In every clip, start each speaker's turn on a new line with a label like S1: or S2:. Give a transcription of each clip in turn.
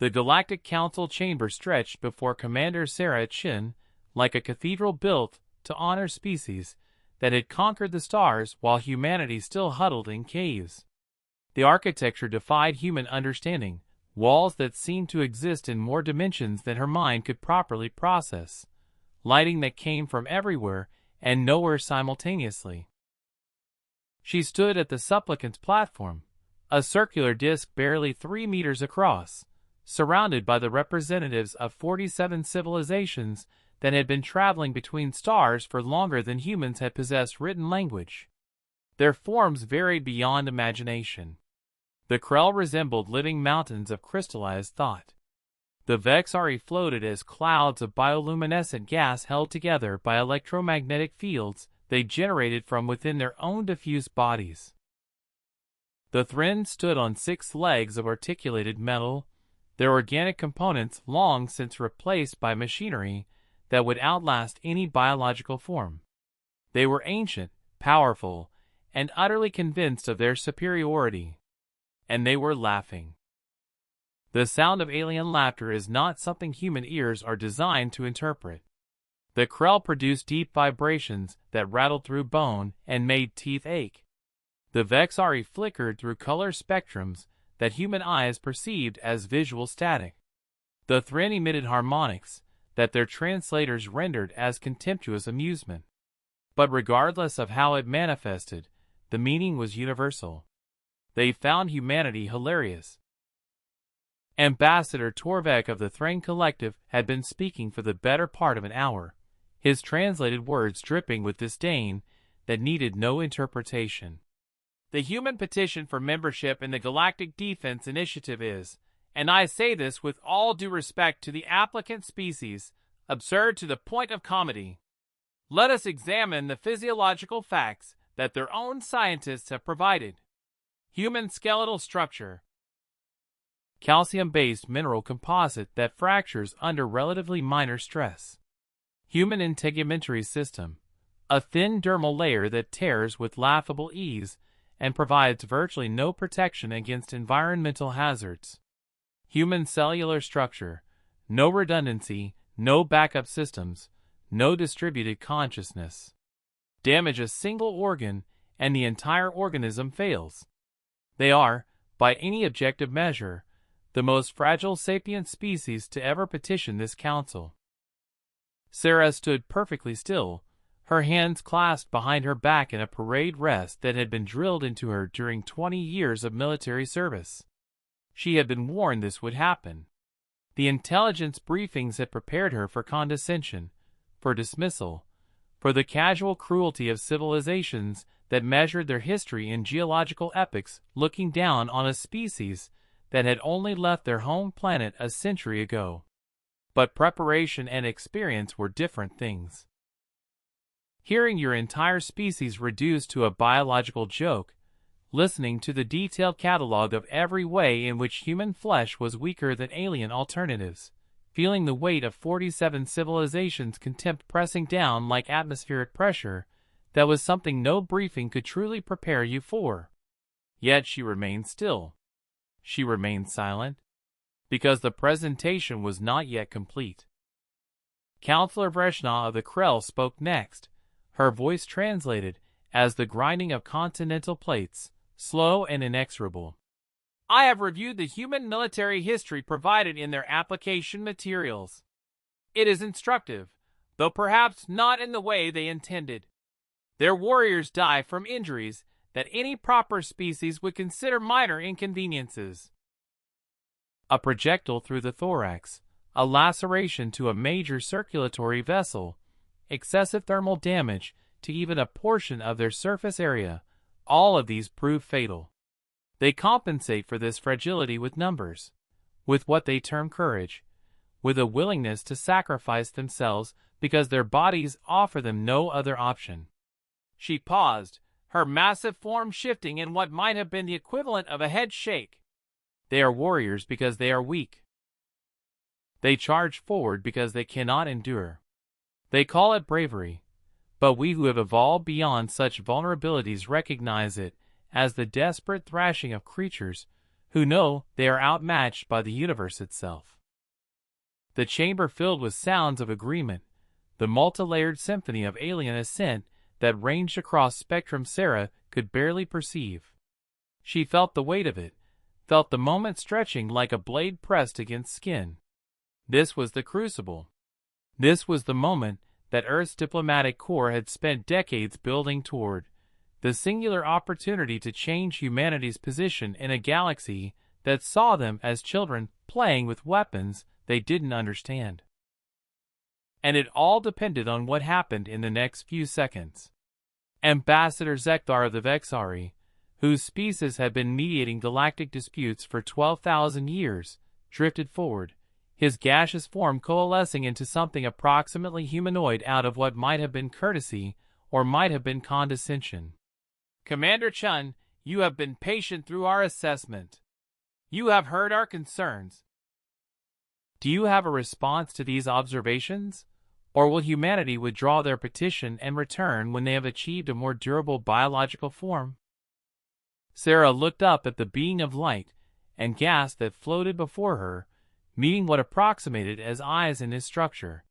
S1: The Galactic Council chamber stretched before Commander Sarah Chin like a cathedral built to honor species that had conquered the stars while humanity still huddled in caves. The architecture defied human understanding, walls that seemed to exist in more dimensions than her mind could properly process, lighting that came from everywhere and nowhere simultaneously. She stood at the supplicant's platform, a circular disc barely 3 meters across, surrounded by the representatives of 47 civilizations that had been traveling between stars for longer than humans had possessed written language. Their forms varied beyond imagination. The Krell resembled living mountains of crystallized thought. The Vexari floated as clouds of bioluminescent gas held together by electromagnetic fields they generated from within their own diffuse bodies. The Thren stood on 6 legs of articulated metal, their organic components long since replaced by machinery that would outlast any biological form. They were ancient, powerful, and utterly convinced of their superiority. And they were laughing. The sound of alien laughter is not something human ears are designed to interpret. The Krell produced deep vibrations that rattled through bone and made teeth ache. The Vexari flickered through color spectrums that human eyes perceived as visual static. The Thren emitted harmonics that their translators rendered as contemptuous amusement. But regardless of how it manifested, the meaning was universal. They found humanity hilarious. Ambassador Torvek of the Thren Collective had been speaking for the better part of an hour, his translated words dripping with disdain that needed no interpretation. The human petition for membership in the Galactic Defense Initiative is, and I say this with all due respect to the applicant species, absurd to the point of comedy. Let us examine the physiological facts that their own scientists have provided. Human skeletal structure. Calcium-based mineral composite that fractures under relatively minor stress. Human integumentary system. A thin dermal layer that tears with laughable ease and provides virtually no protection against environmental hazards. Human cellular structure. No redundancy, no backup systems, no distributed consciousness. Damage a single organ and the entire organism fails. They are, by any objective measure, the most fragile sapient species to ever petition this council. Sarah stood perfectly still, her hands clasped behind her back in a parade rest that had been drilled into her during 20 years of military service. She had been warned this would happen. The intelligence briefings had prepared her for condescension, for dismissal, for the casual cruelty of civilizations that measured their history in geological epochs looking down on a species that had only left their home planet a century ago. But preparation and experience were different things. Hearing your entire species reduced to a biological joke, listening to the detailed catalog of every way in which human flesh was weaker than alien alternatives, feeling the weight of 47 civilizations' contempt pressing down like atmospheric pressure, that was something no briefing could truly prepare you for. Yet she remained still. She remained silent, because the presentation was not yet complete. Counselor Vreshna of the Krell spoke next, her voice translated as the grinding of continental plates, slow and inexorable. I have reviewed the human military history provided in their application materials. It is instructive, though perhaps not in the way they intended. Their warriors die from injuries that any proper species would consider minor inconveniences. A projectile through the thorax, a laceration to a major circulatory vessel, excessive thermal damage to even a portion of their surface area, all of these prove fatal. They compensate for this fragility with numbers, with what they term courage, with a willingness to sacrifice themselves because their bodies offer them no other option. She paused, her massive form shifting in what might have been the equivalent of a head shake. They are warriors because they are weak. They charge forward because they cannot endure. They call it bravery, but we who have evolved beyond such vulnerabilities recognize it as the desperate thrashing of creatures who know they are outmatched by the universe itself. The chamber filled with sounds of agreement, the multi-layered symphony of alien assent that ranged across spectrum Sarah could barely perceive. She felt the weight of it, felt the moment stretching like a blade pressed against skin. This was the crucible. This was the moment that Earth's diplomatic corps had spent decades building toward, the singular opportunity to change humanity's position in a galaxy that saw them as children playing with weapons they didn't understand. And it all depended on what happened in the next few seconds. Ambassador Zekthar of the Vexari, whose species had been mediating galactic disputes for 12,000 years, drifted forward, his gaseous form coalescing into something approximately humanoid out of what might have been courtesy or might have been condescension. Commander Chun, you have been patient through our assessment. You have heard our concerns. Do you have a response to these observations? Or will humanity withdraw their petition and return when they have achieved a more durable biological form? Sarah looked up at the being of light and gas that floated before her, meeting what approximated as eyes in his structure.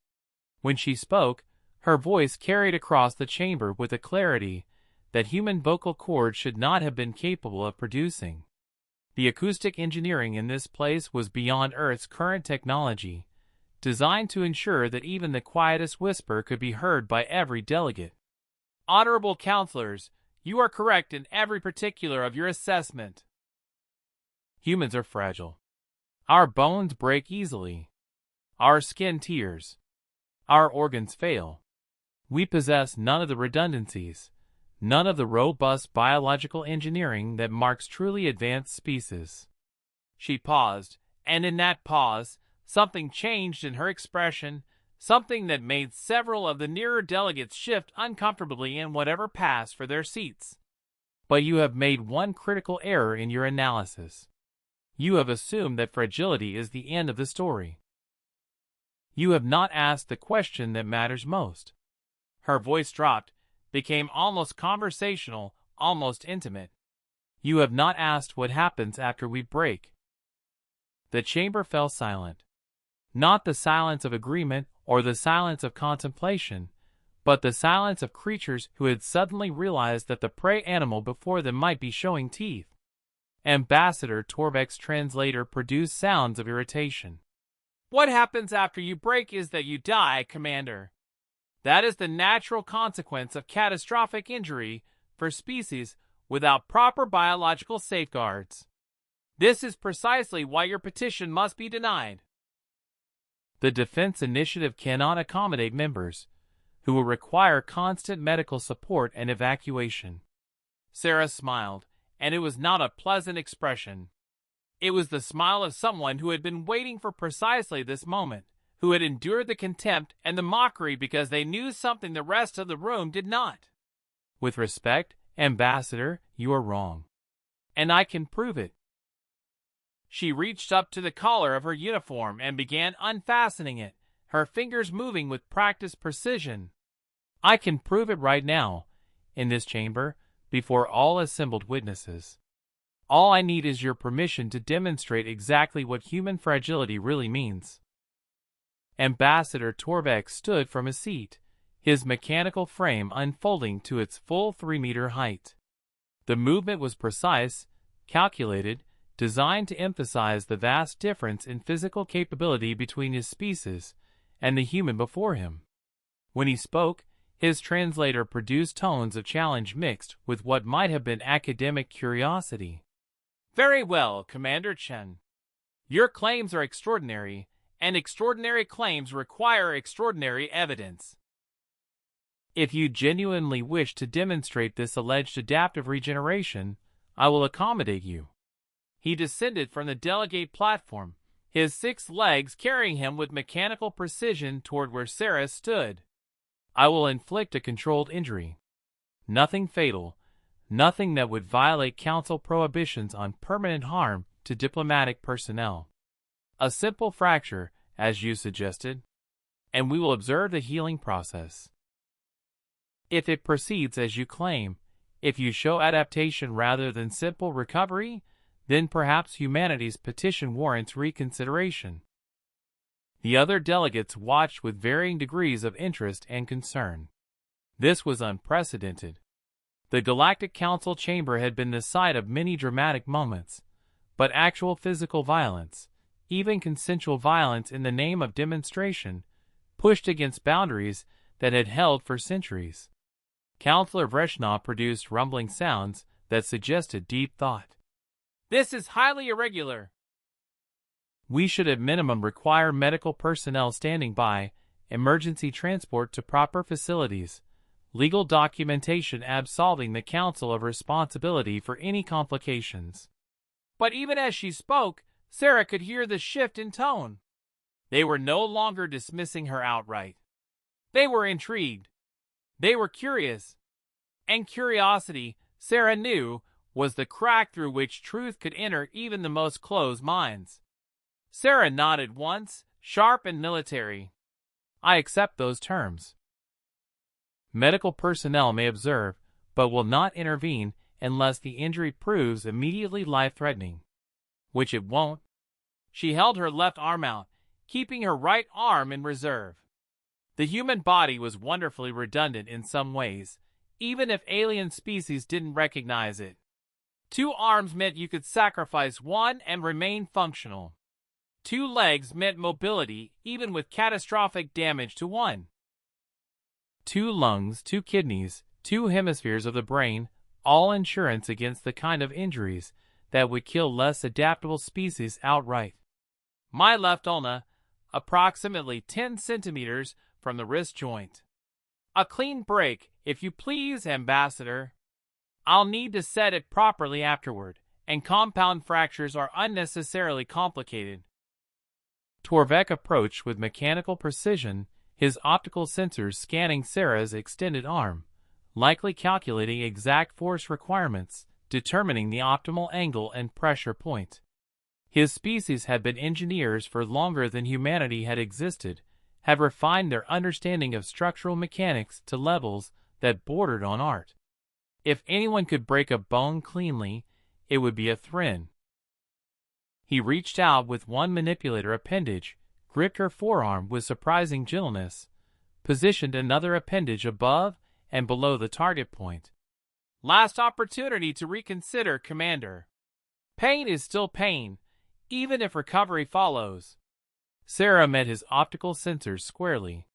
S1: When she spoke, her voice carried across the chamber with a clarity that human vocal cords should not have been capable of producing. The acoustic engineering in this place was beyond Earth's current technology, designed to ensure that even the quietest whisper could be heard by every delegate. Honorable counselors, you are correct in every particular of your assessment. Humans are fragile. Our bones break easily. Our skin tears. Our organs fail. We possess none of the redundancies, none of the robust biological engineering that marks truly advanced species. She paused, and in that pause, something changed in her expression, something that made several of the nearer delegates shift uncomfortably in whatever passed for their seats. But you have made one critical error in your analysis. You have assumed that fragility is the end of the story. You have not asked the question that matters most. Her voice dropped, became almost conversational, almost intimate. You have not asked what happens after we break. The chamber fell silent. Not the silence of agreement or the silence of contemplation, but the silence of creatures who had suddenly realized that the prey animal before them might be showing teeth. Ambassador Torvek's translator produced sounds of irritation. What happens after you break is that you die, Commander. That is the natural consequence of catastrophic injury for species without proper biological safeguards. This is precisely why your petition must be denied. The Defense Initiative cannot accommodate members who will require constant medical support and evacuation. Sarah smiled, and it was not a pleasant expression. It was the smile of someone who had been waiting for precisely this moment, who had endured the contempt and the mockery because they knew something the rest of the room did not. With respect, Ambassador, you are wrong. And I can prove it. She reached up to the collar of her uniform and began unfastening it, her fingers moving with practiced precision. I can prove it right now, in this chamber, before all assembled witnesses. All I need is your permission to demonstrate exactly what human fragility really means. Ambassador Torvek stood from his seat, his mechanical frame unfolding to its full 3-meter height. The movement was precise, calculated, designed to emphasize the vast difference in physical capability between his species and the human before him. When he spoke, his translator produced tones of challenge mixed with what might have been academic curiosity. Very well, Commander Chen. Your claims are extraordinary, and extraordinary claims require extraordinary evidence. If you genuinely wish to demonstrate this alleged adaptive regeneration, I will accommodate you. He descended from the delegate platform, his 6 legs carrying him with mechanical precision toward where Sarah stood. I will inflict a controlled injury. Nothing fatal, nothing that would violate Council prohibitions on permanent harm to diplomatic personnel. A simple fracture, as you suggested, and we will observe the healing process. If it proceeds as you claim, if you show adaptation rather than simple recovery, then perhaps humanity's petition warrants reconsideration. The other delegates watched with varying degrees of interest and concern. This was unprecedented. The Galactic Council chamber had been the site of many dramatic moments, but actual physical violence, even consensual violence in the name of demonstration, pushed against boundaries that had held for centuries. Councillor Vreshnaw produced rumbling sounds that suggested deep thought. "This is highly irregular. We should at minimum require medical personnel standing by, emergency transport to proper facilities, legal documentation absolving the Council of responsibility for any complications." But even as she spoke, Sarah could hear the shift in tone. They were no longer dismissing her outright. They were intrigued. They were curious. And curiosity, Sarah knew, was the crack through which truth could enter even the most closed minds. Sarah nodded once, sharp and military. "I accept those terms. Medical personnel may observe, but will not intervene unless the injury proves immediately life-threatening. Which it won't." She held her left arm out, keeping her right arm in reserve. The human body was wonderfully redundant in some ways, even if alien species didn't recognize it. 2 arms meant you could sacrifice one and remain functional. 2 legs meant mobility even with catastrophic damage to one. 2 lungs, 2 kidneys, 2 hemispheres of the brain, all insurance against the kind of injuries that would kill less adaptable species outright. My left ulna, approximately 10 centimeters from the wrist joint. A clean break, if you please, Ambassador. I'll need to set it properly afterward, and compound fractures are unnecessarily complicated. Torvek approached with mechanical precision, his optical sensors scanning Sarah's extended arm, likely calculating exact force requirements, determining the optimal angle and pressure point. His species had been engineers for longer than humanity had existed, had refined their understanding of structural mechanics to levels that bordered on art. If anyone could break a bone cleanly, it would be a Thrin. He reached out with one manipulator appendage, gripped her forearm with surprising gentleness, positioned another appendage above and below the target point. "Last opportunity to reconsider, Commander. Pain is still pain, even if recovery follows." Sarah met his optical sensors squarely.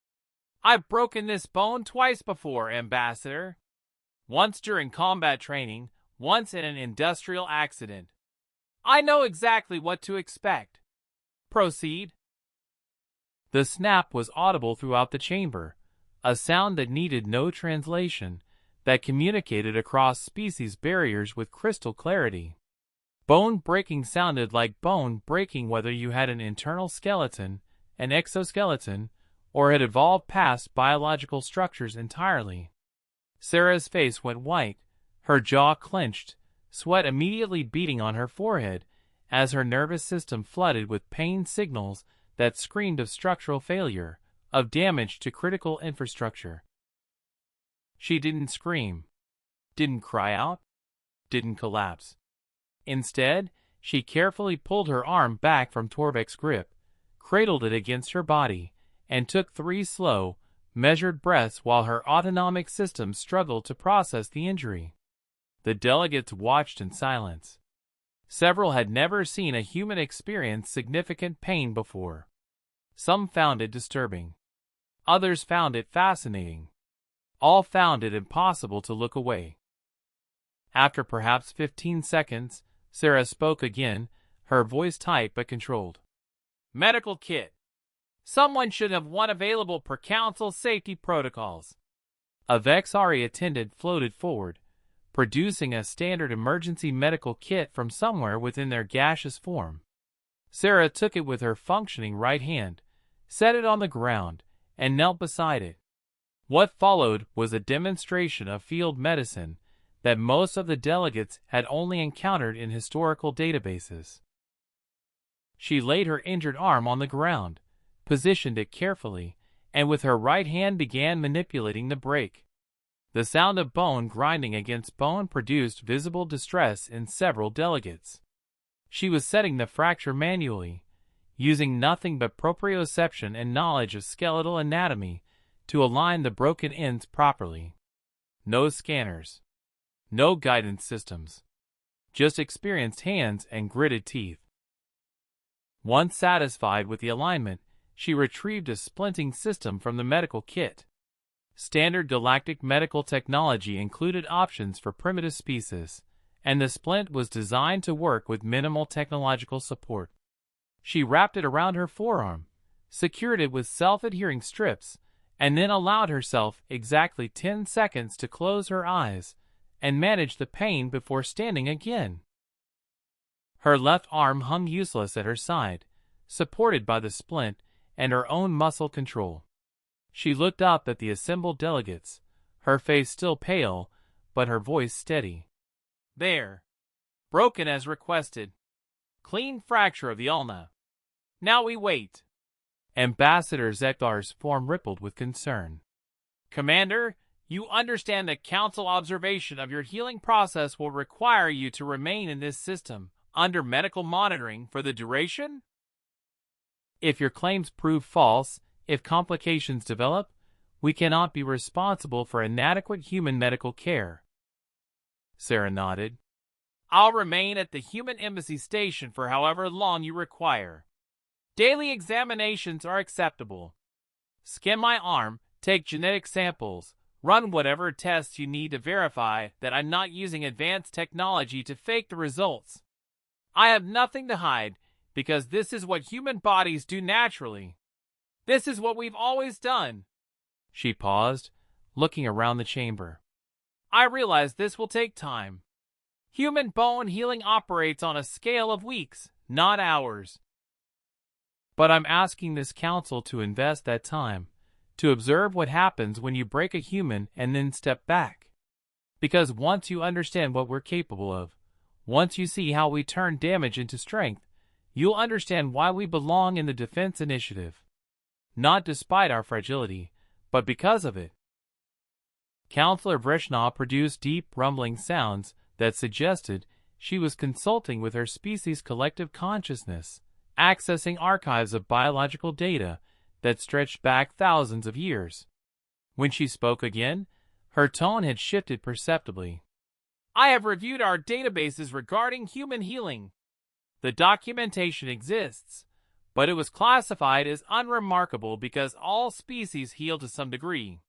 S1: "I've broken this bone twice before, Ambassador. Once during combat training, once in an industrial accident. I know exactly what to expect. Proceed." The snap was audible throughout the chamber, a sound that needed no translation, that communicated across species barriers with crystal clarity. Bone breaking sounded like bone breaking whether you had an internal skeleton, an exoskeleton, or had evolved past biological structures entirely. Sarah's face went white, her jaw clenched, sweat immediately beading on her forehead as her nervous system flooded with pain signals that screamed of structural failure, of damage to critical infrastructure. She didn't scream, didn't cry out, didn't collapse. Instead, she carefully pulled her arm back from Torvek's grip, cradled it against her body, and took 3 slow, measured breaths while her autonomic system struggled to process the injury. The delegates watched in silence. Several had never seen a human experience significant pain before. Some found it disturbing. Others found it fascinating. All found it impossible to look away. After perhaps 15 seconds, Sarah spoke again, her voice tight but controlled. "Medical kit. Someone should have one available per council safety protocols." A Vexari attendant floated forward, producing a standard emergency medical kit from somewhere within their gaseous form. Sarah took it with her functioning right hand, set it on the ground, and knelt beside it. What followed was a demonstration of field medicine that most of the delegates had only encountered in historical databases. She laid her injured arm on the ground, positioned it carefully, and with her right hand began manipulating the brake. The sound of bone grinding against bone produced visible distress in several delegates. She was setting the fracture manually, using nothing but proprioception and knowledge of skeletal anatomy to align the broken ends properly. No scanners. No guidance systems. Just experienced hands and gritted teeth. Once satisfied with the alignment, she retrieved a splinting system from the medical kit. Standard galactic medical technology included options for primitive species, and the splint was designed to work with minimal technological support. She wrapped it around her forearm, secured it with self-adhering strips, and then allowed herself exactly 10 seconds to close her eyes and manage the pain before standing again. Her left arm hung useless at her side, supported by the splint and her own muscle control. She looked up at the assembled delegates, her face still pale, but her voice steady. "There. Broken as requested. Clean fracture of the ulna. Now we wait." Ambassador Zekdar's form rippled with concern. "Commander, you understand that Council observation of your healing process will require you to remain in this system under medical monitoring for the duration? If your claims prove false, if complications develop, we cannot be responsible for inadequate human medical care." Sarah nodded. "I'll remain at the Human Embassy Station for however long you require. Daily examinations are acceptable. Scan my arm, take genetic samples, run whatever tests you need to verify that I'm not using advanced technology to fake the results. I have nothing to hide because this is what human bodies do naturally. This is what we've always done." She paused, looking around the chamber. "I realize this will take time. Human bone healing operates on a scale of weeks, not hours. But I'm asking this council to invest that time, to observe what happens when you break a human and then step back. Because once you understand what we're capable of, once you see how we turn damage into strength, you'll understand why we belong in the defense initiative. Not despite our fragility, but because of it." Counselor Vreshnaw produced deep rumbling sounds that suggested she was consulting with her species' collective consciousness, accessing archives of biological data that stretched back thousands of years. When she spoke again, her tone had shifted perceptibly. "I have reviewed our databases regarding human healing. The documentation exists, but it was classified as unremarkable because all species heal to some degree.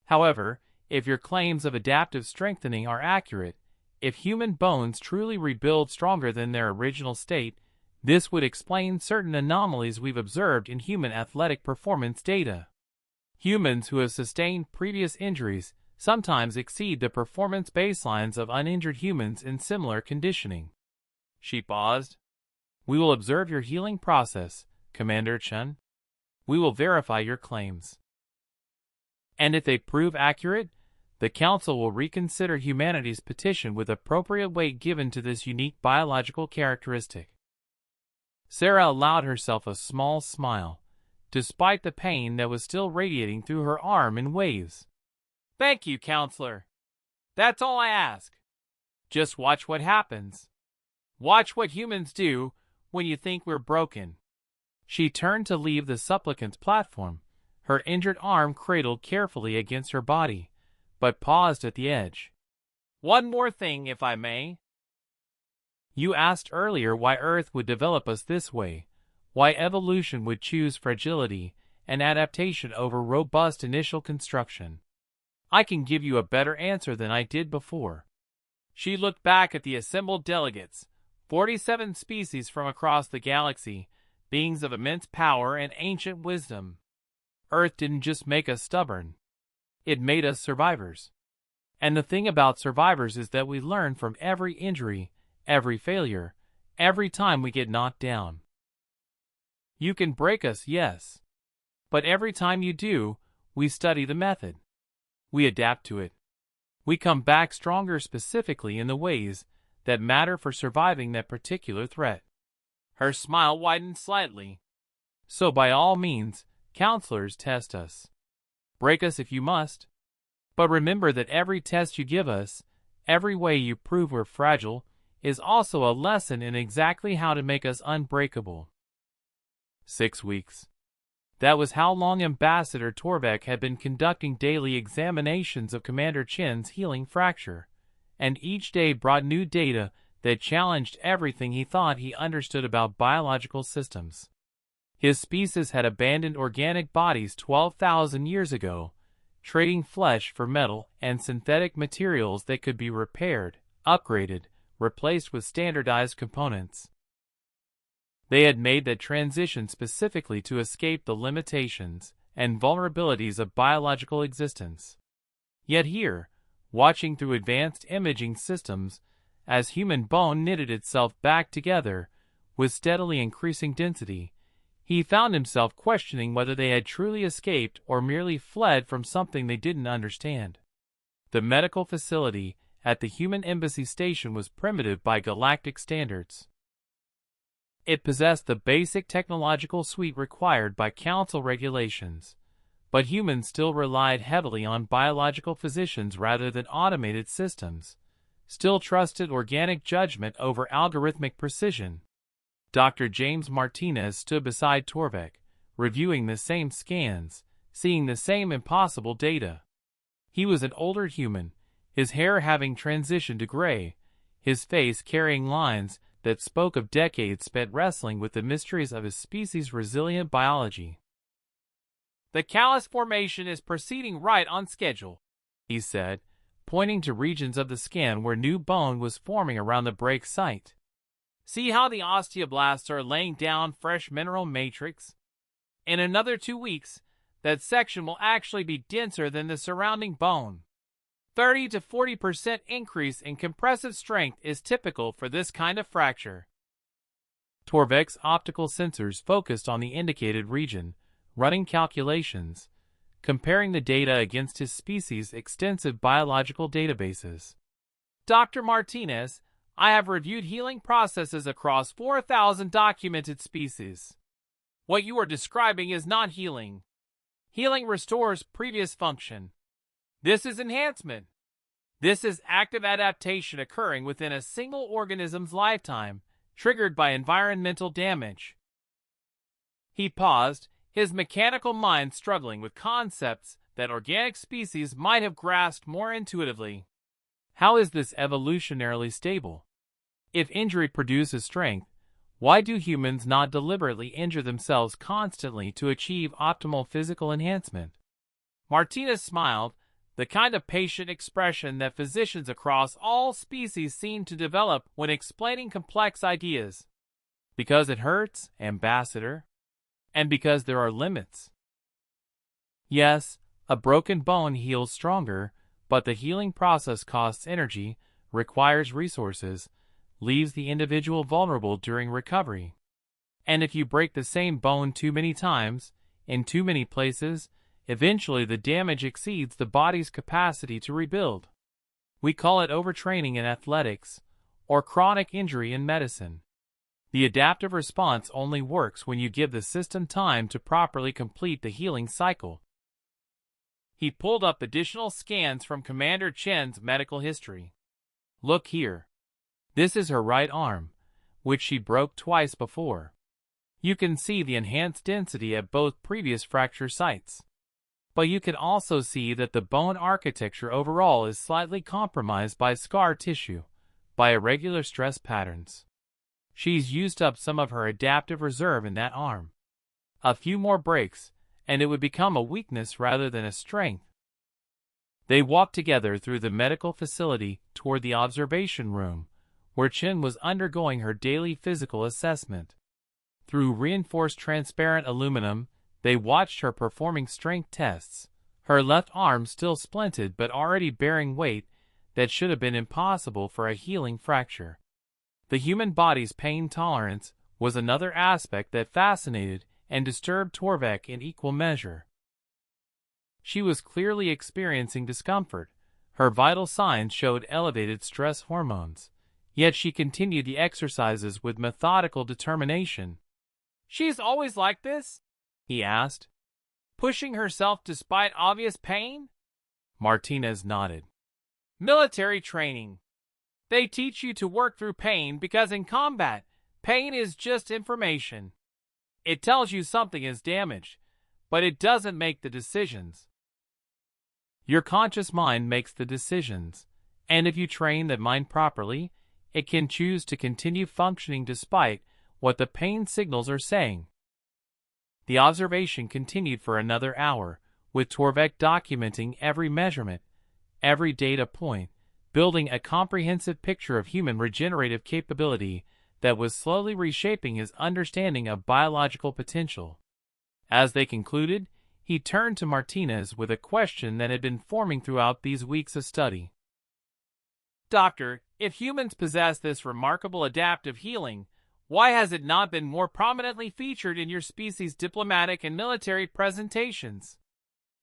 S1: However, if your claims of adaptive strengthening are accurate, if human bones truly rebuild stronger than their original state, this would explain certain anomalies we've observed in human athletic performance data. Humans who have sustained previous injuries sometimes exceed the performance baselines of uninjured humans in similar conditioning." She paused. "We will observe your healing process, Commander Chun. We will verify your claims. And if they prove accurate, the Council will reconsider humanity's petition with appropriate weight given to this unique biological characteristic." Sarah allowed herself a small smile, despite the pain that was still radiating through her arm in waves. "Thank you, Counselor. That's all I ask. Just watch what happens. Watch what humans do when you think we're broken." She turned to leave the supplicant's platform, her injured arm cradled carefully against her body, but paused at the edge. "One more thing, if I may. You asked earlier why Earth would develop us this way, why evolution would choose fragility and adaptation over robust initial construction. I can give you a better answer than I did before." She looked back at the assembled delegates, 47 species from across the galaxy, beings of immense power and ancient wisdom. Earth didn't just make us stubborn. It made us survivors. And the thing about survivors is that we learn from every injury, every failure, every time we get knocked down. You can break us, yes. But every time you do, we study the method. We adapt to it. We come back stronger specifically in the ways that matter for surviving that particular threat. Her smile widened slightly. "So by all means, counselors, test us. Break us if you must. But remember that every test you give us, every way you prove we're fragile, is also a lesson in exactly how to make us unbreakable. 6 weeks. That was how long Ambassador Torvik had been conducting daily examinations of Commander Chen's healing fracture, and each day brought new data that challenged everything he thought he understood about biological systems. His species had abandoned organic bodies 12,000 years ago, trading flesh for metal and synthetic materials that could be repaired, upgraded, replaced with standardized components. They had made that transition specifically to escape the limitations and vulnerabilities of biological existence. Yet here, watching through advanced imaging systems, as human bone knitted itself back together with steadily increasing density, he found himself questioning whether they had truly escaped or merely fled from something they didn't understand. The medical facility at the human embassy station was primitive by galactic standards. It possessed the basic technological suite required by council regulations, but humans still relied heavily on biological physicians rather than automated systems, still trusted organic judgment over algorithmic precision. Dr. James Martinez stood beside Torvik, reviewing the same scans, seeing the same impossible data. He was an older human, his hair having transitioned to gray, his face carrying lines that spoke of decades spent wrestling with the mysteries of his species' resilient biology. "The callus formation is proceeding right on schedule," he said, pointing to regions of the scan where new bone was forming around the break site. "See how the osteoblasts are laying down fresh mineral matrix? In another 2 weeks, that section will actually be denser than the surrounding bone. 30 to 40% increase in compressive strength is typical for this kind of fracture." Torvik's optical sensors focused on the indicated region, running calculations, comparing the data against his species' extensive biological databases. "Dr. Martinez, I have reviewed healing processes across 4,000 documented species. What you are describing is not healing. Healing restores previous function. This is enhancement. This is active adaptation occurring within a single organism's lifetime, triggered by environmental damage." He paused, his mechanical mind struggling with concepts that organic species might have grasped more intuitively. How is this evolutionarily stable? If injury produces strength, why do humans not deliberately injure themselves constantly to achieve optimal physical enhancement? Martinez smiled, the kind of patient expression that physicians across all species seem to develop when explaining complex ideas. "Because it hurts, Ambassador, and because there are limits. Yes, a broken bone heals stronger, but the healing process costs energy, requires resources, leaves the individual vulnerable during recovery. And if you break the same bone too many times, in too many places, eventually the damage exceeds the body's capacity to rebuild. We call it overtraining in athletics, or chronic injury in medicine. The adaptive response only works when you give the system time to properly complete the healing cycle." He pulled up additional scans from Commander Chen's medical history. "Look here. This is her right arm, which she broke twice before. You can see the enhanced density at both previous fracture sites. But you can also see that the bone architecture overall is slightly compromised by scar tissue, by irregular stress patterns. She's used up some of her adaptive reserve in that arm. A few more breaks, and it would become a weakness rather than a strength." They walked together through the medical facility toward the observation room, where Chen was undergoing her daily physical assessment. Through reinforced transparent aluminum, they watched her performing strength tests, her left arm still splinted but already bearing weight that should have been impossible for a healing fracture. The human body's pain tolerance was another aspect that fascinated and disturbed Torvik in equal measure. She was clearly experiencing discomfort. Her vital signs showed elevated stress hormones, yet she continued the exercises with methodical determination. "She's always like this?" he asked. "Pushing herself despite obvious pain?" Martinez nodded. "Military training. They teach you to work through pain because in combat, pain is just information. It tells you something is damaged, but it doesn't make the decisions. Your conscious mind makes the decisions, and if you train the mind properly, it can choose to continue functioning despite what the pain signals are saying. The observation continued for another hour, with Torvek documenting every measurement, every data point, building a comprehensive picture of human regenerative capability that was slowly reshaping his understanding of biological potential. As they concluded, he turned to Martinez with a question that had been forming throughout these weeks of study. Doctor, if humans possess this remarkable adaptive healing, why has it not been more prominently featured in your species' diplomatic and military presentations?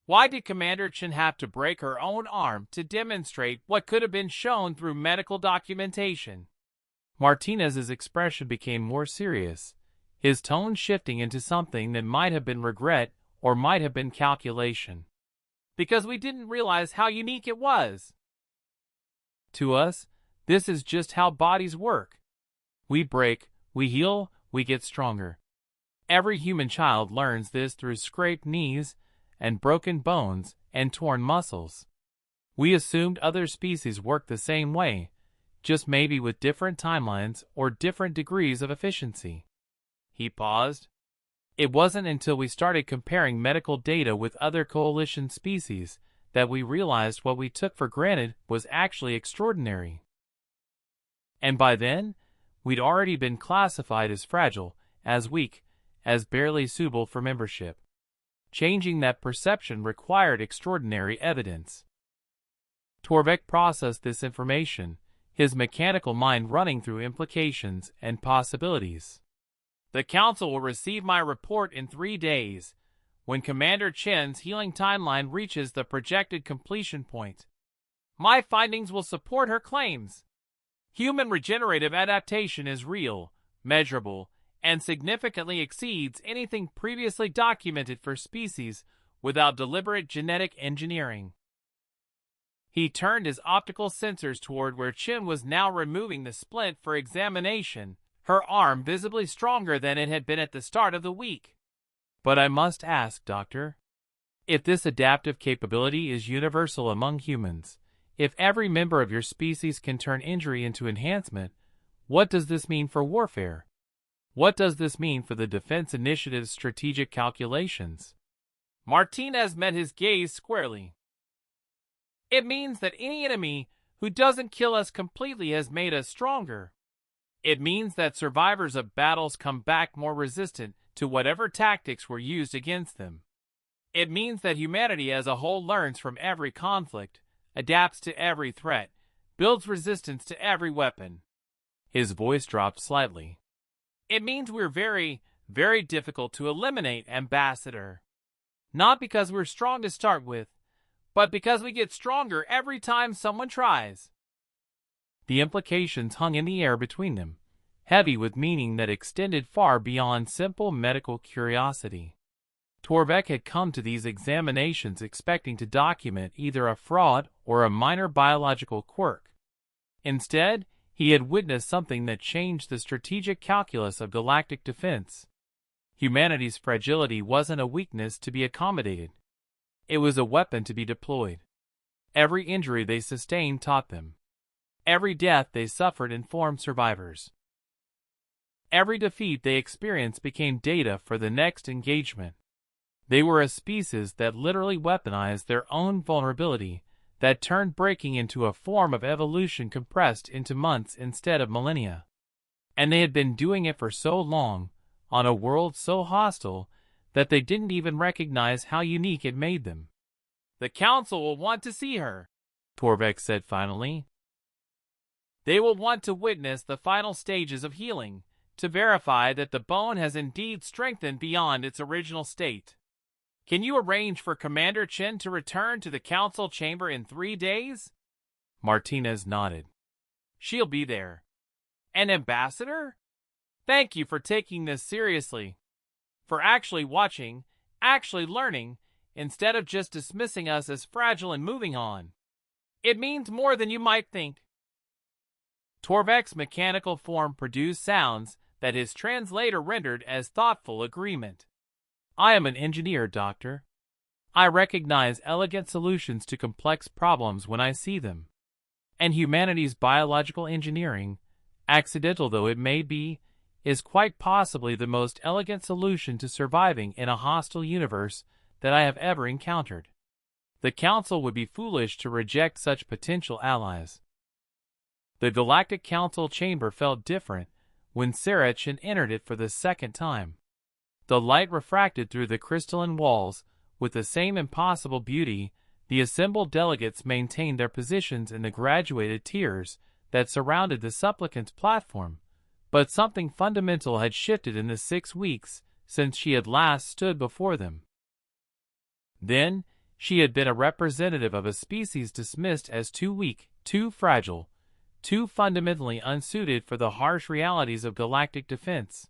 S1: Why did Commander Chen have to break her own arm to demonstrate what could have been shown through medical documentation? Martinez's expression became more serious, his tone shifting into something that might have been regret or might have been calculation. Because we didn't realize how unique it was. To us, this is just how bodies work. We break, we heal, we get stronger. Every human child learns this through scraped knees and broken bones and torn muscles. We assumed other species work the same way, just maybe with different timelines or different degrees of efficiency. He paused. It wasn't until we started comparing medical data with other coalition species that we realized what we took for granted was actually extraordinary. And by then, we'd already been classified as fragile, as weak, as barely suitable for membership. Changing that perception required extraordinary evidence. Torvek processed this information, his mechanical mind running through implications and possibilities. The Council will receive my report in 3 days, when Commander Chen's healing timeline reaches the projected completion point. My findings will support her claims. Human regenerative adaptation is real, measurable, and significantly exceeds anything previously documented for species without deliberate genetic engineering. He turned his optical sensors toward where Chen was now removing the splint for examination, her arm visibly stronger than it had been at the start of the week. But I must ask, Doctor, if this adaptive capability is universal among humans, if every member of your species can turn injury into enhancement, what does this mean for warfare? What does this mean for the Defense Initiative's strategic calculations? Martinez met his gaze squarely. It means that any enemy who doesn't kill us completely has made us stronger. It means that survivors of battles come back more resistant to whatever tactics were used against them. It means that humanity as a whole learns from every conflict, adapts to every threat, builds resistance to every weapon. His voice dropped slightly. It means we're very, very difficult to eliminate, Ambassador. Not because we're strong to start with, but because we get stronger every time someone tries. The implications hung in the air between them, heavy with meaning that extended far beyond simple medical curiosity. Torvek had come to these examinations expecting to document either a fraud or a minor biological quirk. Instead, he had witnessed something that changed the strategic calculus of galactic defense. Humanity's fragility wasn't a weakness to be accommodated. It was a weapon to be deployed. Every injury they sustained taught them. Every death they suffered informed survivors. Every defeat they experienced became data for the next engagement. They were a species that literally weaponized their own vulnerability, that turned breaking into a form of evolution compressed into months instead of millennia. And they had been doing it for so long, on a world so hostile, that they didn't even recognize how unique it made them. The Council will want to see her, Torvek said finally. They will want to witness the final stages of healing, to verify that the bone has indeed strengthened beyond its original state. Can you arrange for Commander Chen to return to the Council chamber in 3 days? Martinez nodded. She'll be there. An ambassador? Thank you for taking this seriously. For actually watching, actually learning, instead of just dismissing us as fragile and moving on. It means more than you might think. Torvek's mechanical form produced sounds that his translator rendered as thoughtful agreement. I am an engineer, Doctor. I recognize elegant solutions to complex problems when I see them. And humanity's biological engineering, accidental though it may be, is quite possibly the most elegant solution to surviving in a hostile universe that I have ever encountered. The Council would be foolish to reject such potential allies. The Galactic Council chamber felt different when Saracen entered it for the second time. The light refracted through the crystalline walls with the same impossible beauty. The assembled delegates maintained their positions in the graduated tiers that surrounded the supplicant's platform, but something fundamental had shifted in the 6 weeks since she had last stood before them. Then, she had been a representative of a species dismissed as too weak, too fragile, too fundamentally unsuited for the harsh realities of galactic defense.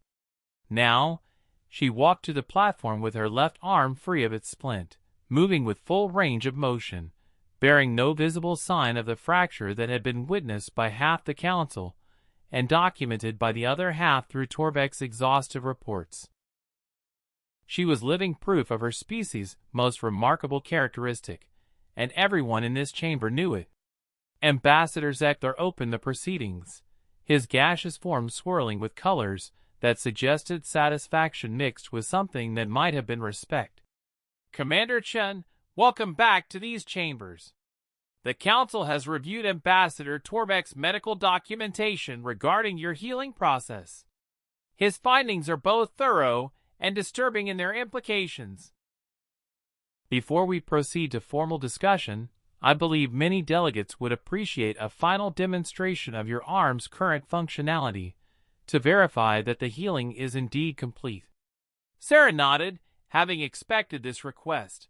S1: Now, she walked to the platform with her left arm free of its splint, moving with full range of motion, bearing no visible sign of the fracture that had been witnessed by half the Council and documented by the other half through Torvek's exhaustive reports. She was living proof of her species' most remarkable characteristic, and everyone in this chamber knew it. Ambassador Zeckler opened the proceedings, his gaseous form swirling with colors that suggested satisfaction mixed with something that might have been respect. Commander Chen, welcome back to these chambers. The Council has reviewed Ambassador Torvek's medical documentation regarding your healing process. His findings are both thorough and disturbing in their implications. Before we proceed to formal discussion, I believe many delegates would appreciate a final demonstration of your arm's current functionality to verify that the healing is indeed complete. Sarah nodded, having expected this request.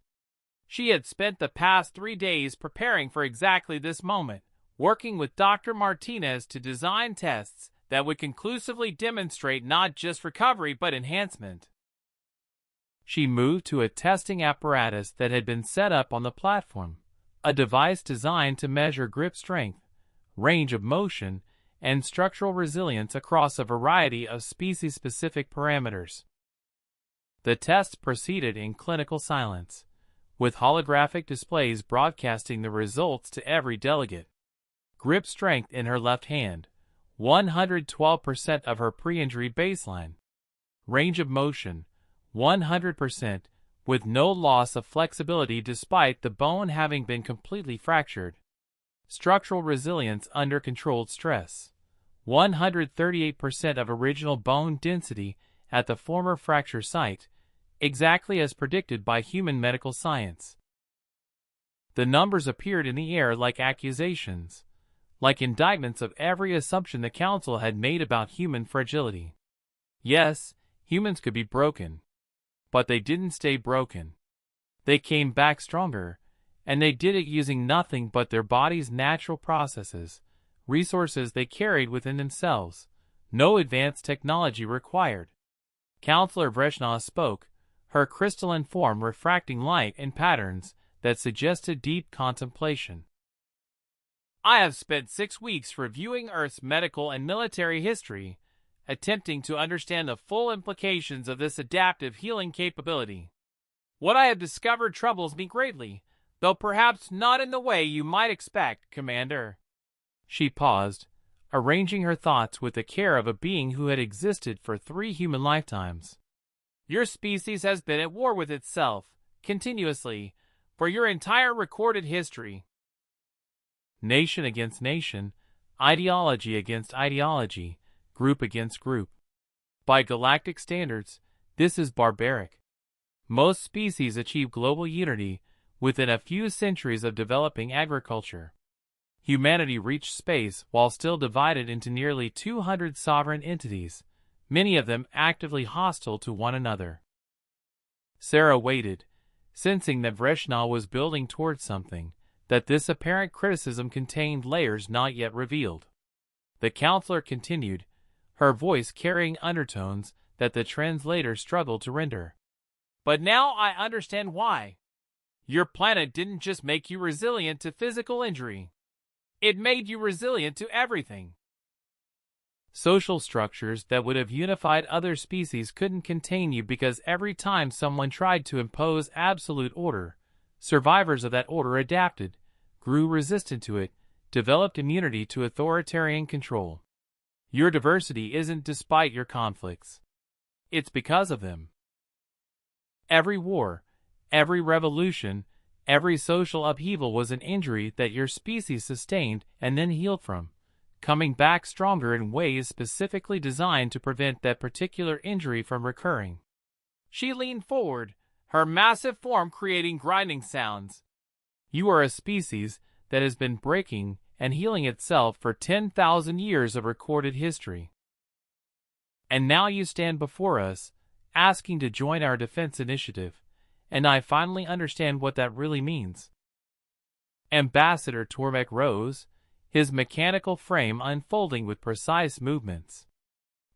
S1: She had spent the past 3 days preparing for exactly this moment, working with Dr. Martinez to design tests that would conclusively demonstrate not just recovery but enhancement. She moved to a testing apparatus that had been set up on the platform, a device designed to measure grip strength, range of motion, and structural resilience across a variety of species-specific parameters. The test proceeded in clinical silence, with holographic displays broadcasting the results to every delegate. Grip strength in her left hand, 112% of her pre-injury baseline. Range of motion, 100%, with no loss of flexibility despite the bone having been completely fractured. Structural resilience under controlled stress, 138% of original bone density at the former fracture site, exactly as predicted by human medical science. The numbers appeared in the air like accusations, like indictments of every assumption the Council had made about human fragility. Yes, humans could be broken. But they didn't stay broken. They came back stronger, and they did it using nothing but their body's natural processes, resources they carried within themselves, no advanced technology required. Counselor Vreshna spoke, her crystalline form refracting light in patterns that suggested deep contemplation. I have spent 6 weeks reviewing Earth's medical and military history, attempting to understand the full implications of this adaptive healing capability. What I have discovered troubles me greatly, though perhaps not in the way you might expect, Commander. She paused, arranging her thoughts with the care of a being who had existed for 3 human lifetimes. Your species has been at war with itself, continuously, for your entire recorded history. Nation against nation, ideology against ideology, group against group. By galactic standards, this is barbaric. Most species achieve global unity within a few centuries of developing agriculture. Humanity reached space while still divided into nearly 200 sovereign entities, many of them actively hostile to one another. Sarah waited, sensing that Vreshna was building towards something, that this apparent criticism contained layers not yet revealed. The counselor continued, her voice carrying undertones that the translator struggled to render. But now I understand why. Your planet didn't just make you resilient to physical injury. It made you resilient to everything. Social structures that would have unified other species couldn't contain you because every time someone tried to impose absolute order, survivors of that order adapted, grew resistant to it, developed immunity to authoritarian control. Your diversity isn't despite your conflicts. It's because of them. Every war, every revolution, every social upheaval was an injury that your species sustained and then healed from, coming back stronger in ways specifically designed to prevent that particular injury from recurring. She leaned forward, her massive form creating grinding sounds. You are a species that has been breaking and healing itself for 10,000 years of recorded history. And now you stand before us, asking to join our defense initiative, and I finally understand what that really means. Ambassador Tormek rose, his mechanical frame unfolding with precise movements.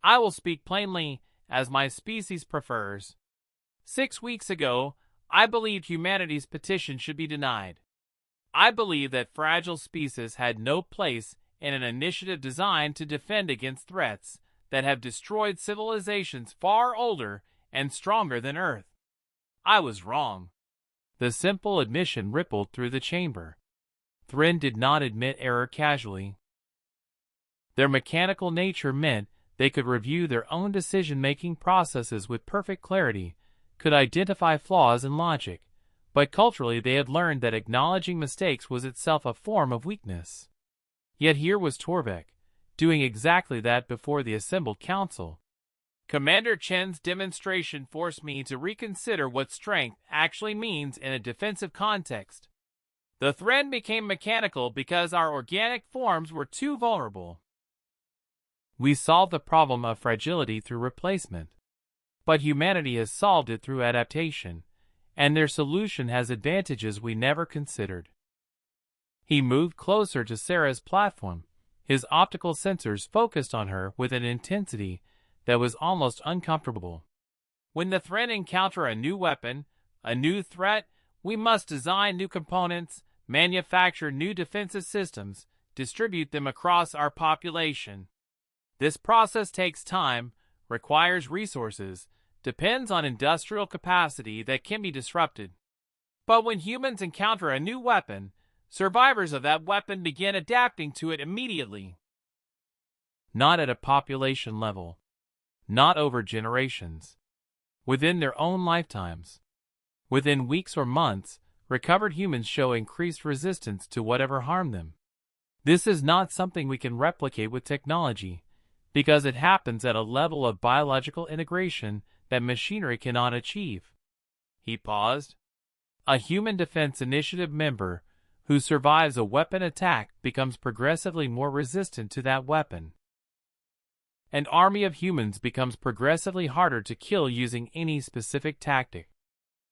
S1: I will speak plainly, as my species prefers. 6 weeks ago, I believed humanity's petition should be denied. I believe that fragile species had no place in an initiative designed to defend against threats that have destroyed civilizations far older and stronger than Earth. I was wrong. The simple admission rippled through the chamber. Thren did not admit error casually. Their mechanical nature meant they could review their own decision-making processes with perfect clarity, could identify flaws in logic, but culturally they had learned that acknowledging mistakes was itself a form of weakness. Yet here was Tormek, doing exactly that before the assembled council. Commander Chen's demonstration forced me to reconsider what strength actually means in a defensive context. The Thren became mechanical because our organic forms were too vulnerable. We solved the problem of fragility through replacement. But humanity has solved it through adaptation, and their solution has advantages we never considered. He moved closer to Sarah's platform, his optical sensors focused on her with an intensity that was almost uncomfortable. When the Thren encounter a new weapon, a new threat, we must design new components, manufacture new defensive systems, distribute them across our population. This process takes time, requires resources, depends on industrial capacity that can be disrupted. But when humans encounter a new weapon, survivors of that weapon begin adapting to it immediately. Not at a population level. Not over generations. Within their own lifetimes. Within weeks or months, recovered humans show increased resistance to whatever harmed them. This is not something we can replicate with technology, because it happens at a level of biological integration that machinery cannot achieve. He paused. A Human Defense Initiative member who survives a weapon attack becomes progressively more resistant to that weapon. An army of humans becomes progressively harder to kill using any specific tactic.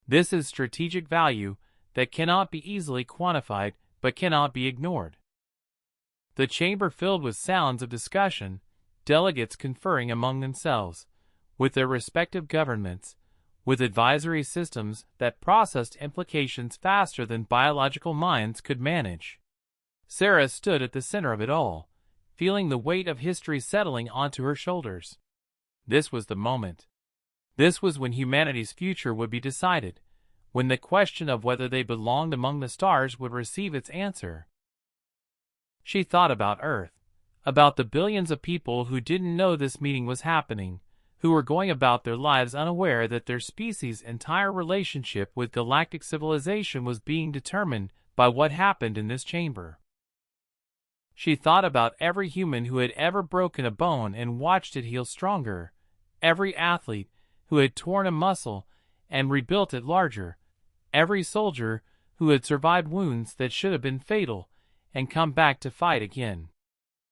S1: This is strategic value that cannot be easily quantified but cannot be ignored. The chamber filled with sounds of discussion, delegates conferring among themselves, with their respective governments, with advisory systems that processed implications faster than biological minds could manage. Sarah stood at the center of it all, feeling the weight of history settling onto her shoulders. This was the moment. This was when humanity's future would be decided, when the question of whether they belonged among the stars would receive its answer. She thought about Earth, about the billions of people who didn't know this meeting was happening, who were going about their lives unaware that their species' entire relationship with galactic civilization was being determined by what happened in this chamber. She thought about every human who had ever broken a bone and watched it heal stronger, every athlete who had torn a muscle and rebuilt it larger, every soldier who had survived wounds that should have been fatal and come back to fight again.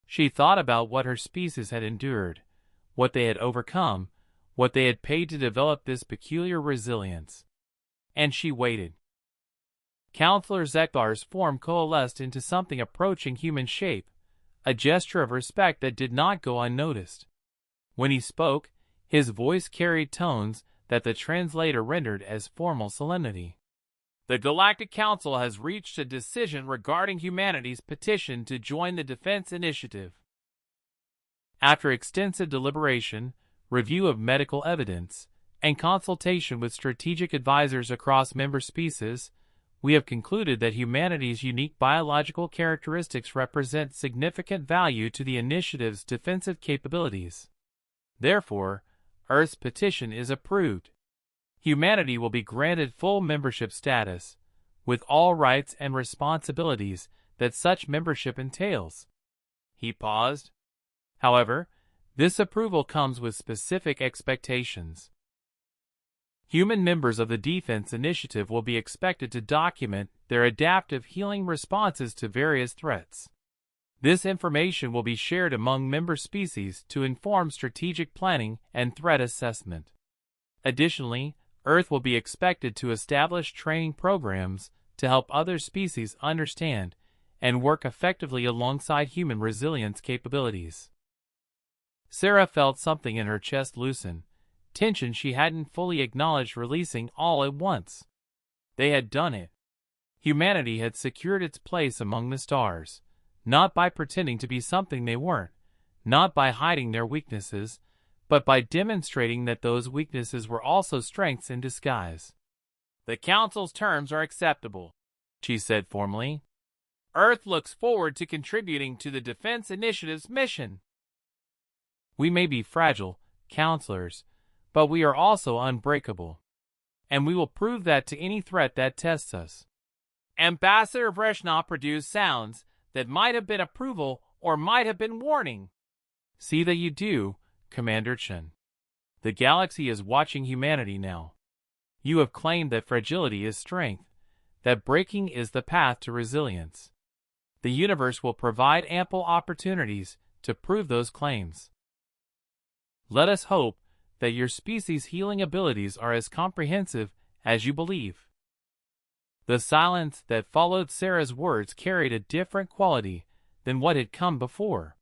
S1: She thought about what her species had endured, what they had overcome, what they had paid to develop this peculiar resilience. And she waited. Counselor Zekbar's form coalesced into something approaching human shape, a gesture of respect that did not go unnoticed. When he spoke, his voice carried tones that the translator rendered as formal solemnity. The Galactic Council has reached a decision regarding humanity's petition to join the Defense Initiative. After extensive deliberation, review of medical evidence, and consultation with strategic advisors across member species, we have concluded that humanity's unique biological characteristics represent significant value to the initiative's defensive capabilities. Therefore, Earth's petition is approved. Humanity will be granted full membership status, with all rights and responsibilities that such membership entails. He paused. However, this approval comes with specific expectations. Human members of the Defense Initiative will be expected to document their adaptive healing responses to various threats. This information will be shared among member species to inform strategic planning and threat assessment. Additionally, Earth will be expected to establish training programs to help other species understand and work effectively alongside human resilience capabilities. Sarah felt something in her chest loosen, tension she hadn't fully acknowledged releasing all at once. They had done it. Humanity had secured its place among the stars, not by pretending to be something they weren't, not by hiding their weaknesses, but by demonstrating that those weaknesses were also strengths in disguise. "The Council's terms are acceptable," she said formally. "Earth looks forward to contributing to the Defense Initiative's mission." "We may be fragile, counselors, but we are also unbreakable. And we will prove that to any threat that tests us." Ambassador Vreshna produced sounds that might have been approval or might have been warning. "See that you do, Commander Chen. The galaxy is watching humanity now. You have claimed that fragility is strength, that breaking is the path to resilience. The universe will provide ample opportunities to prove those claims. Let us hope that your species' healing abilities are as comprehensive as you believe." The silence that followed Sarah's words carried a different quality than what had come before.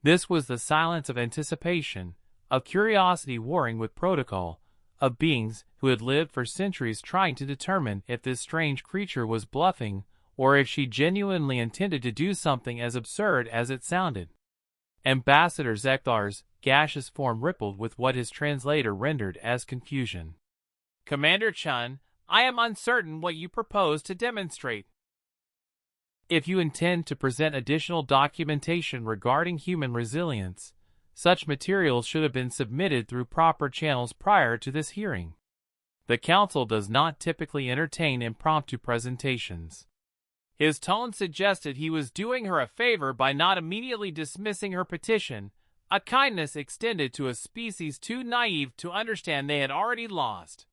S1: This was the silence of anticipation, of curiosity warring with protocol, of beings who had lived for centuries trying to determine if this strange creature was bluffing or if she genuinely intended to do something as absurd as it sounded. Ambassador Zekthar's gaseous form rippled with what his translator rendered as confusion. "Commander Chun, I am uncertain what you propose to demonstrate. If you intend to present additional documentation regarding human resilience, such materials should have been submitted through proper channels prior to this hearing. The Council does not typically entertain impromptu presentations." His tone suggested he was doing her a favor by not immediately dismissing her petition, a kindness extended to a species too naive to understand they had already lost.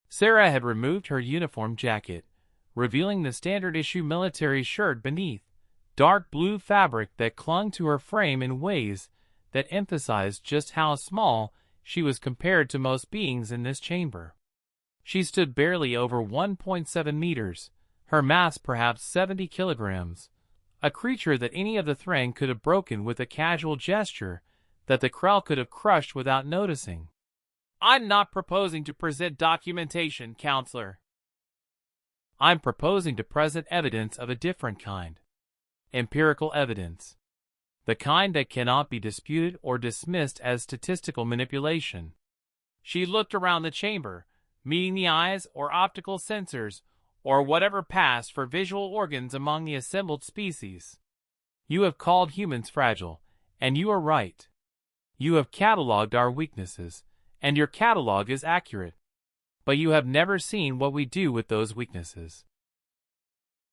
S1: Sarah had removed her uniform jacket, revealing the standard-issue military shirt beneath, dark blue fabric that clung to her frame in ways that emphasized just how small she was compared to most beings in this chamber. She stood barely over 1.7 meters, her mass perhaps 70 kilograms, a creature that any of the Thrang could have broken with a casual gesture that the Krell could have crushed without noticing. "I'm not proposing to present documentation, Counselor. I'm proposing to present evidence of a different kind. Empirical evidence. The kind that cannot be disputed or dismissed as statistical manipulation." She looked around the chamber, meeting the eyes or optical sensors or whatever passed for visual organs among the assembled species. "You have called humans fragile, and you are right. You have cataloged our weaknesses, and your catalog is accurate. But you have never seen what we do with those weaknesses.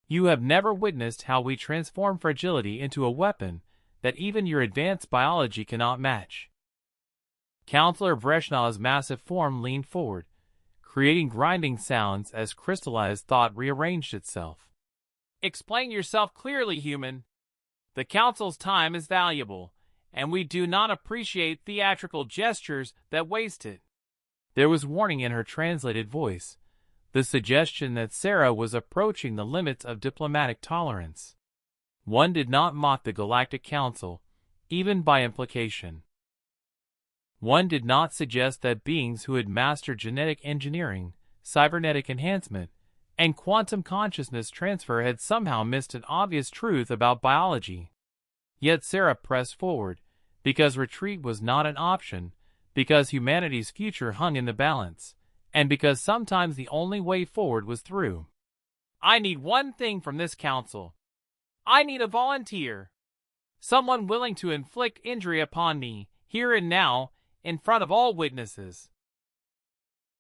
S1: You have never witnessed how we transform fragility into a weapon that even your advanced biology cannot match." Counselor Vreshna's massive form leaned forward, creating grinding sounds as crystallized thought rearranged itself. "Explain yourself clearly, human. The Council's time is valuable, and we do not appreciate theatrical gestures that waste it." There was warning in her translated voice, the suggestion that Sarah was approaching the limits of diplomatic tolerance. One did not mock the Galactic Council, even by implication. One did not suggest that beings who had mastered genetic engineering, cybernetic enhancement, and quantum consciousness transfer had somehow missed an obvious truth about biology. Yet Sarah pressed forward, because retreat was not an option, because humanity's future hung in the balance, and because sometimes the only way forward was through. I need one thing from this council. I need a volunteer. Someone willing to inflict injury upon me, here and now, in front of all witnesses.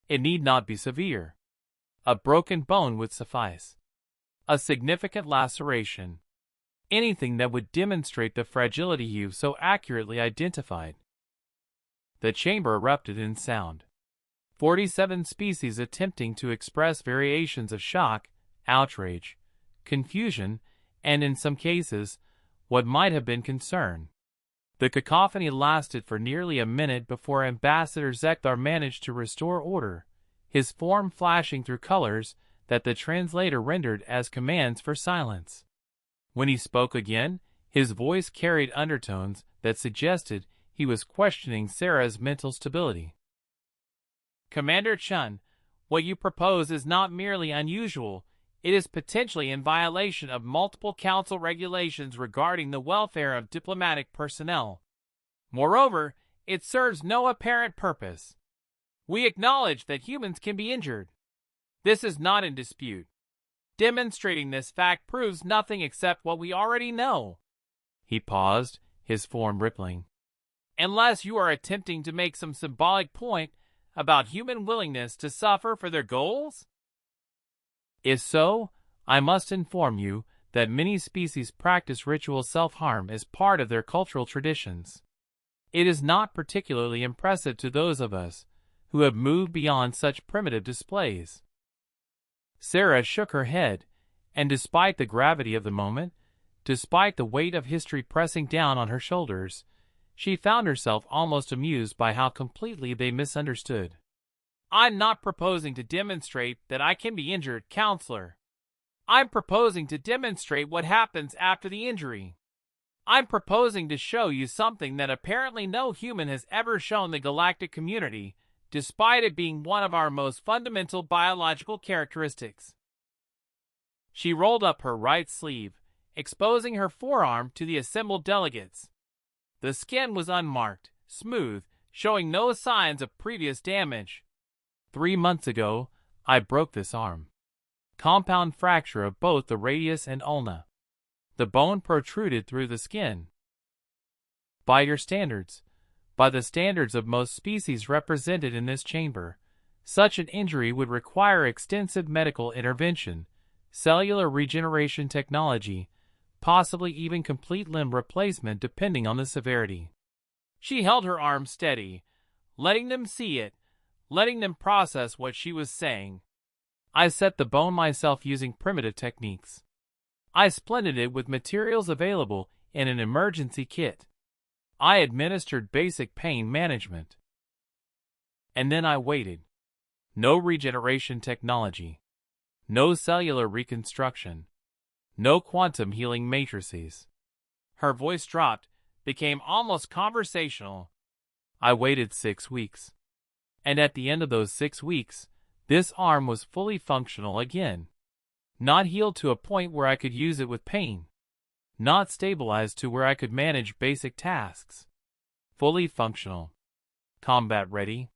S1: It need not be severe. A broken bone would suffice. A significant laceration. Anything that would demonstrate the fragility you've so accurately identified. The chamber erupted in sound. 47 species attempting to express variations of shock, outrage, confusion, and in some cases, what might have been concern. The cacophony lasted for nearly a minute before Ambassador Zekthar managed to restore order, his form flashing through colors that the translator rendered as commands for silence. When he spoke again, his voice carried undertones that suggested he was questioning Sarah's mental stability. Commander Chun, what you propose is not merely unusual, it is potentially in violation of multiple council regulations regarding the welfare of diplomatic personnel. Moreover, it serves no apparent purpose. We acknowledge that humans can be injured. This is not in dispute. Demonstrating this fact proves nothing except what we already know. He paused, his form rippling. Unless you are attempting to make some symbolic point about human willingness to suffer for their goals? If so, I must inform you that many species practice ritual self-harm as part of their cultural traditions. It is not particularly impressive to those of us who have moved beyond such primitive displays. Sarah shook her head, and despite the gravity of the moment, despite the weight of history pressing down on her shoulders, she found herself almost amused by how completely they misunderstood. I'm not proposing to demonstrate that I can be injured, counselor. I'm proposing to demonstrate what happens after the injury. I'm proposing to show you something that apparently no human has ever shown the galactic community, despite it being one of our most fundamental biological characteristics. She rolled up her right sleeve, exposing her forearm to the assembled delegates. The skin was unmarked, smooth, showing no signs of previous damage. 3 months ago, I broke this arm. Compound fracture of both the radius and ulna. The bone protruded through the skin. By your standards, by the standards of most species represented in this chamber, such an injury would require extensive medical intervention, cellular regeneration technology, possibly even complete limb replacement depending on the severity. She held her arm steady, letting them see it, letting them process what she was saying. I set the bone myself using primitive techniques. I splinted it with materials available in an emergency kit. I administered basic pain management. And then I waited. No regeneration technology. No cellular reconstruction. No quantum healing matrices. Her voice dropped, became almost conversational. I waited 6 weeks. And at the end of those 6 weeks, this arm was fully functional again. Not healed to a point where I could use it with pain. Not stabilized to where I could manage basic tasks. Fully functional. Combat ready.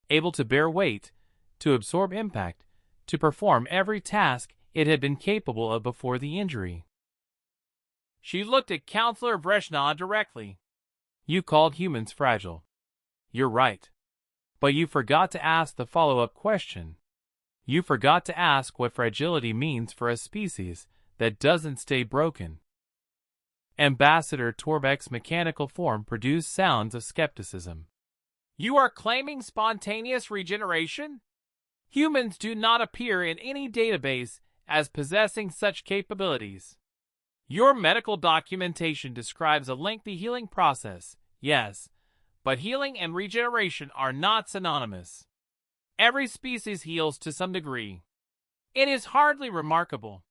S1: Able to bear weight, to absorb impact, to perform every task it had been capable of before the injury. She looked at Counselor Vreshna directly. You called humans fragile. You're right. But you forgot to ask the follow-up question. You forgot to ask what fragility means for a species that doesn't stay broken. Ambassador Torbeck's mechanical form produced sounds of skepticism. You are claiming spontaneous regeneration? Humans do not appear in any database as possessing such capabilities. Your medical documentation describes a lengthy healing process, yes, but healing and regeneration are not synonymous. Every species heals to some degree. It is hardly remarkable.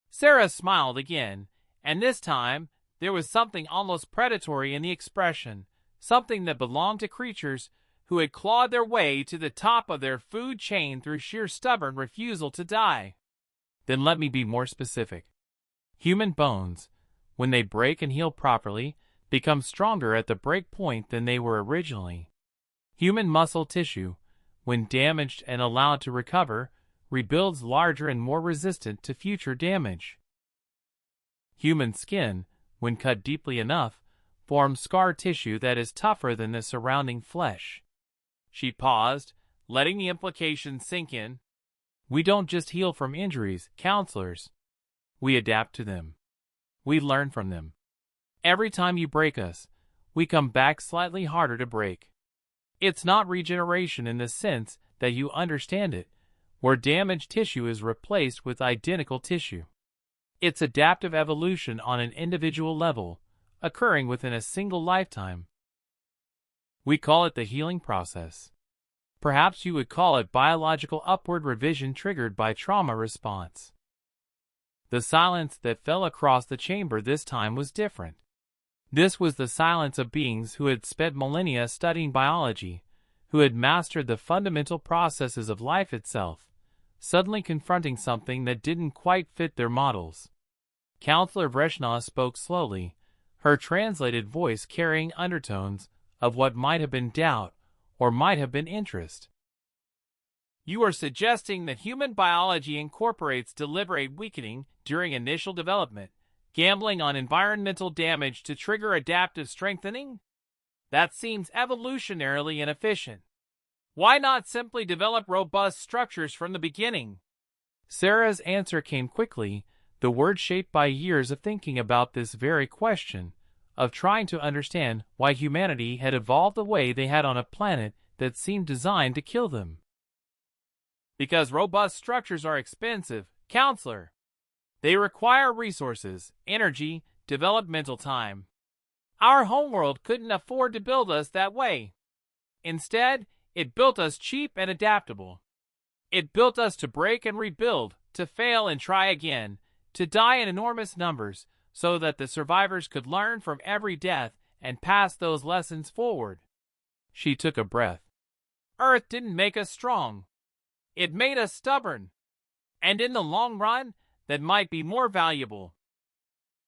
S1: Sarah smiled again, and this time there was something almost predatory in the expression, something that belonged to creatures who had clawed their way to the top of their food chain through sheer stubborn refusal to die. Then let me be more specific. Human bones, when they break and heal properly, become stronger at the break point than they were originally. Human muscle tissue, when damaged and allowed to recover, rebuilds larger and more resistant to future damage. Human skin, when cut deeply enough, forms scar tissue that is tougher than the surrounding flesh. She paused, letting the implications sink in. We don't just heal from injuries, counselors. We adapt to them. We learn from them. Every time you break us, we come back slightly harder to break. It's not regeneration in the sense that you understand it, where damaged tissue is replaced with identical tissue. It's adaptive evolution on an individual level, occurring within a single lifetime. We call it the healing process. Perhaps you would call it biological upward revision triggered by trauma response. The silence that fell across the chamber this time was different. This was the silence of beings who had spent millennia studying biology, who had mastered the fundamental processes of life itself, suddenly confronting something that didn't quite fit their models. Counselor Vreshna spoke slowly, her translated voice carrying undertones of what might have been doubt or might have been interest. You are suggesting that human biology incorporates deliberate weakening during initial development, gambling on environmental damage to trigger adaptive strengthening? That seems evolutionarily inefficient. Why not simply develop robust structures from the beginning? Sarah's answer came quickly, the word shaped by years of thinking about this very question, of trying to understand why humanity had evolved the way they had on a planet that seemed designed to kill them. Because robust structures are expensive, counselor. They require resources, energy, developmental time. Our homeworld couldn't afford to build us that way. Instead, it built us cheap and adaptable. It built us to break and rebuild, to fail and try again, to die in enormous numbers, so that the survivors could learn from every death and pass those lessons forward. She took a breath. Earth didn't make us strong. It made us stubborn. And in the long run, that might be more valuable.